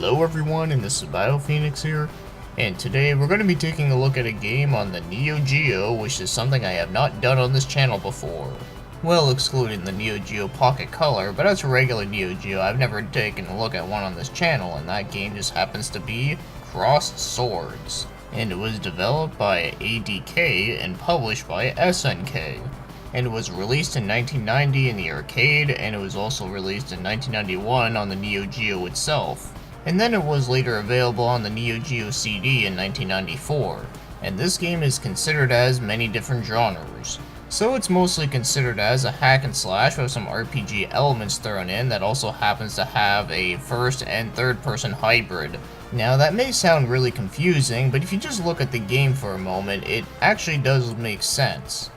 Hello everyone, and this is BioPhoenix here, and today we're going to be taking a look at a game on the Neo Geo, which is something I have not done on this channel before. Well, excluding the Neo Geo Pocket Color, but as a regular Neo Geo, I've never taken a look at one on this channel, and that game just happens to be Crossed Swords. And it was developed by ADK and published by SNK. And it was released in 1990 in the arcade, and it was also released in 1991 on the Neo Geo itself. And then it was later available on the Neo Geo CD in 1994. And this game is considered as many different genres. So it's mostly considered as a hack and slash with some RPG elements thrown in that also happens to have a first and third person hybrid. Now that may sound really confusing, but if you just look at the game for a moment, it actually does make sense.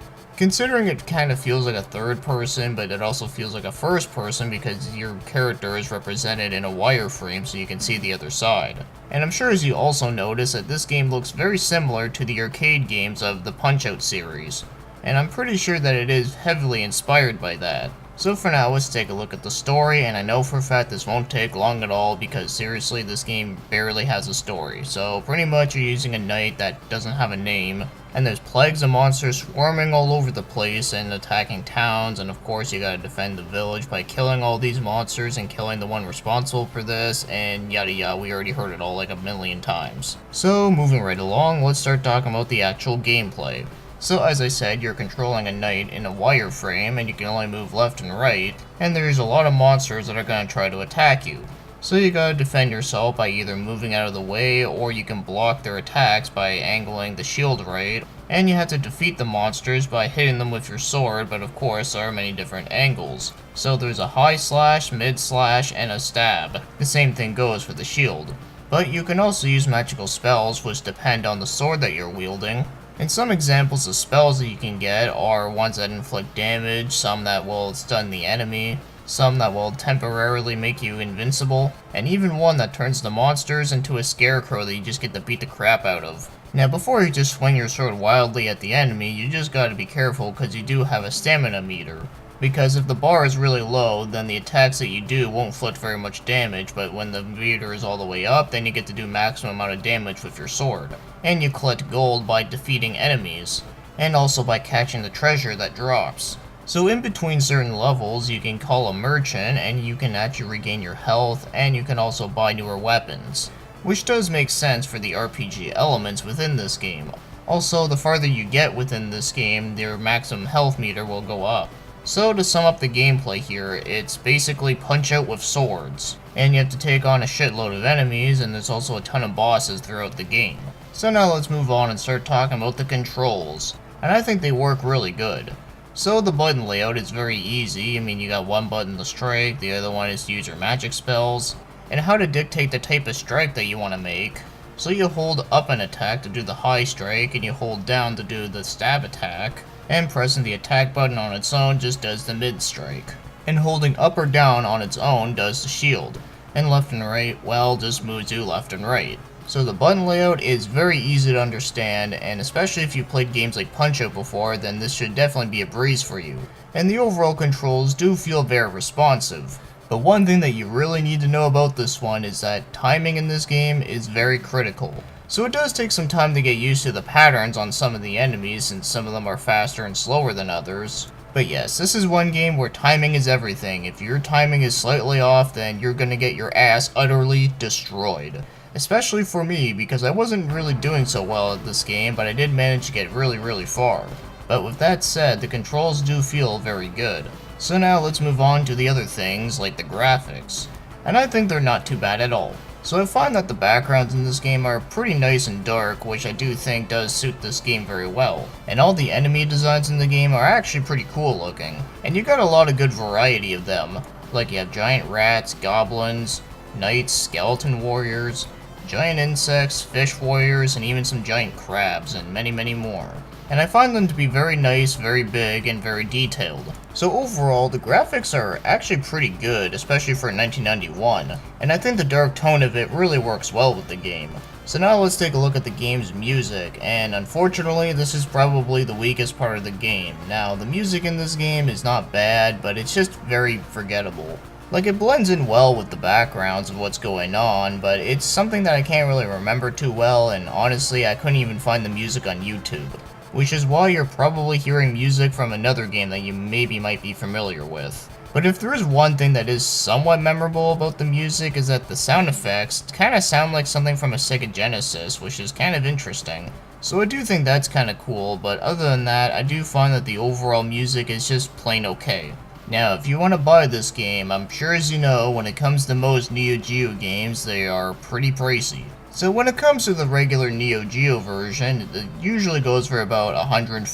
Considering it kind of feels like a third person, but it also feels like a first person because your character is represented in a wireframe so you can see the other side. And I'm sure as you also notice that this game looks very similar to the arcade games of the Punch-Out series. And I'm pretty sure that it is heavily inspired by that. So for now, let's take a look at the story, and I know for a fact this won't take long at all because seriously, this game barely has a story. So pretty much you're using a knight that doesn't have a name, and there's plagues of monsters swarming all over the place and attacking towns, and of course you gotta defend the village by killing all these monsters and killing the one responsible for this, and yada yada, we already heard it all like a million times. So moving right along, let's start talking about the actual gameplay. So as I said, you're controlling a knight in a wireframe and you can only move left and right, and there's a lot of monsters that are going to try to attack you. So you gotta defend yourself by either moving out of the way, or you can block their attacks by angling the shield right, and you have to defeat the monsters by hitting them with your sword, but of course there are many different angles. So there's a high slash, mid slash, and a stab. The same thing goes for the shield. But you can also use magical spells which depend on the sword that you're wielding. And some examples of spells that you can get are ones that inflict damage, some that will stun the enemy, some that will temporarily make you invincible, and even one that turns the monsters into a scarecrow that you just get to beat the crap out of. Now before you just swing your sword wildly at the enemy, you just gotta be careful because you do have a stamina meter. Because if the bar is really low, then the attacks that you do won't inflict very much damage, but when the meter is all the way up, then you get to do maximum amount of damage with your sword. And you collect gold by defeating enemies, and also by catching the treasure that drops. So in between certain levels, you can call a merchant, and you can actually regain your health, and you can also buy newer weapons. Which does make sense for the RPG elements within this game. Also, the farther you get within this game, your maximum health meter will go up. So to sum up the gameplay here, it's basically Punch-Out with swords. And you have to take on a shitload of enemies, and there's also a ton of bosses throughout the game. So now let's move on and start talking about the controls. And I think they work really good. So the button layout is very easy. I mean, you got one button to strike, the other one is to use your magic spells, and how to dictate the type of strike that you want to make. So you hold up an attack to do the high strike, and you hold down to do the stab attack. And pressing the attack button on its own just does the mid strike. And holding up or down on its own does the shield. And left and right, well, just moves you left and right. So the button layout is very easy to understand, and especially if you played games like Punch-Out before, then this should definitely be a breeze for you. And the overall controls do feel very responsive. But one thing that you really need to know about this one is that timing in this game is very critical. So it does take some time to get used to the patterns on some of the enemies, since some of them are faster and slower than others. But yes, this is one game where timing is everything. If your timing is slightly off, then you're gonna get your ass utterly destroyed. Especially for me, because I wasn't really doing so well at this game, but I did manage to get really far. But with that said, the controls do feel very good. So now let's move on to the other things, like the graphics. And I think they're not too bad at all. So I find that the backgrounds in this game are pretty nice and dark, which I do think does suit this game very well. And all the enemy designs in the game are actually pretty cool looking. And you got a lot of good variety of them. Like you have giant rats, goblins, knights, skeleton warriors, giant insects, fish warriors, and even some giant crabs, and many more. And I find them to be very nice, very big, and very detailed. So overall, the graphics are actually pretty good, especially for 1991, and I think the dark tone of it really works well with the game. So now let's take a look at the game's music, and unfortunately this is probably the weakest part of the game. Now, the music in this game is not bad, but it's just very forgettable. Like, it blends in well with the backgrounds of what's going on, but it's something that I can't really remember too well, and honestly, I couldn't even find the music on YouTube. Which is why you're probably hearing music from another game that you maybe might be familiar with. But if there is one thing that is somewhat memorable about the music is that the sound effects kind of sound like something from a Sega Genesis, which is kind of interesting. So I do think that's kind of cool, but other than that, I do find that the overall music is just plain okay. Now, if you want to buy this game, I'm sure as you know, when it comes to most Neo Geo games, they are pretty pricey. So when it comes to the regular Neo Geo version, it usually goes for about $150,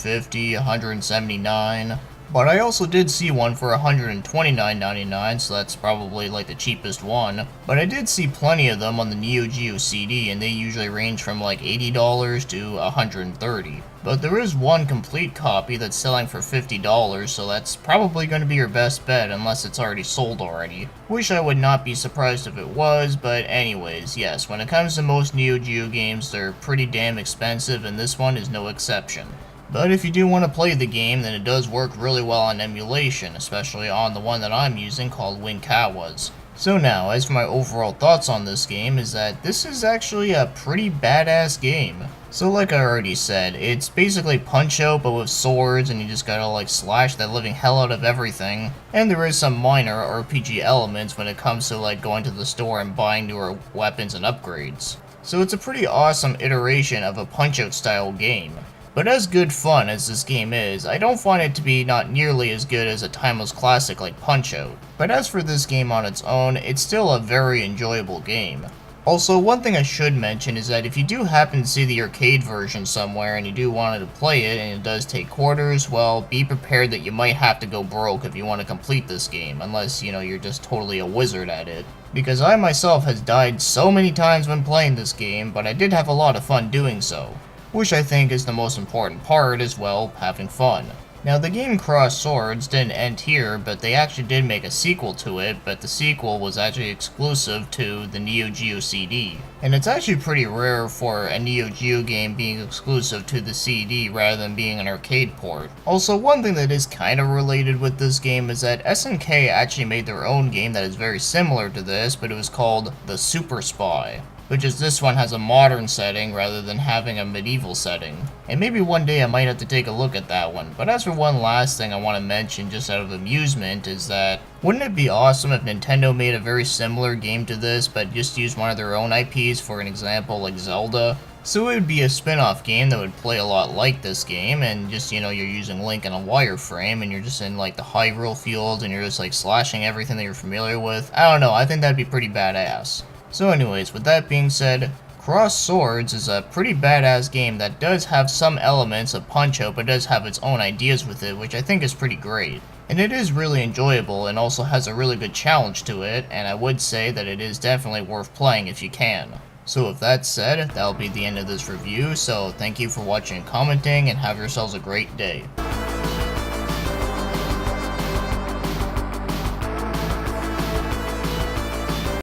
$179. But I also did see one for $129.99, so that's probably like the cheapest one. But I did see plenty of them on the Neo Geo CD, and they usually range from like $80 to $130. But there is one complete copy that's selling for $50, so that's probably going to be your best bet unless it's already sold already. Wish I would not be surprised if it was, but anyways, yes, when it comes to most Neo Geo games, they're pretty damn expensive, and this one is no exception. But if you do want to play the game, then it does work really well on emulation, especially on the one that I'm using called Winkawa's. So now, as for my overall thoughts on this game, is that this is actually a pretty badass game. So like I already said, it's basically Punch-Out but with swords, and you just gotta like slash the living hell out of everything. And there is some minor RPG elements when it comes to like going to the store and buying newer weapons and upgrades. So it's a pretty awesome iteration of a Punch-Out style game. But as good fun as this game is, I don't find it to be not nearly as good as a timeless classic like Punch-Out. But as for this game on its own, it's still a very enjoyable game. Also, one thing I should mention is that if you do happen to see the arcade version somewhere and you do want to play it and it does take quarters, well, be prepared that you might have to go broke if you want to complete this game, unless, you know, you're just totally a wizard at it. Because I myself has died so many times when playing this game, but I did have a lot of fun doing so. Which I think is the most important part as well, having fun. Now the game Cross Swords didn't end here, but they actually did make a sequel to it, but the sequel was actually exclusive to the Neo Geo CD. And it's actually pretty rare for a Neo Geo game being exclusive to the CD rather than being an arcade port. Also, one thing that is kind of related with this game is that SNK actually made their own game that is very similar to this, but it was called The Super Spy. Which is this one has a modern setting rather than having a medieval setting. And maybe one day I might have to take a look at that one. But as for one last thing I want to mention just out of amusement is that wouldn't it be awesome if Nintendo made a very similar game to this but just used one of their own IPs, for an example like Zelda? So it would be a spin-off game that would play a lot like this game, and just, you know, you're using Link in a wireframe and you're just in like the Hyrule fields and you're just like slashing everything that you're familiar with. I don't know, I think that'd be pretty badass. So anyways, with that being said, Cross Swords is a pretty badass game that does have some elements of Punch-Out but does have its own ideas with it, which I think is pretty great. And it is really enjoyable and also has a really good challenge to it, and I would say that it is definitely worth playing if you can. So with that said, that'll be the end of this review, so thank you for watching and commenting, and have yourselves a great day.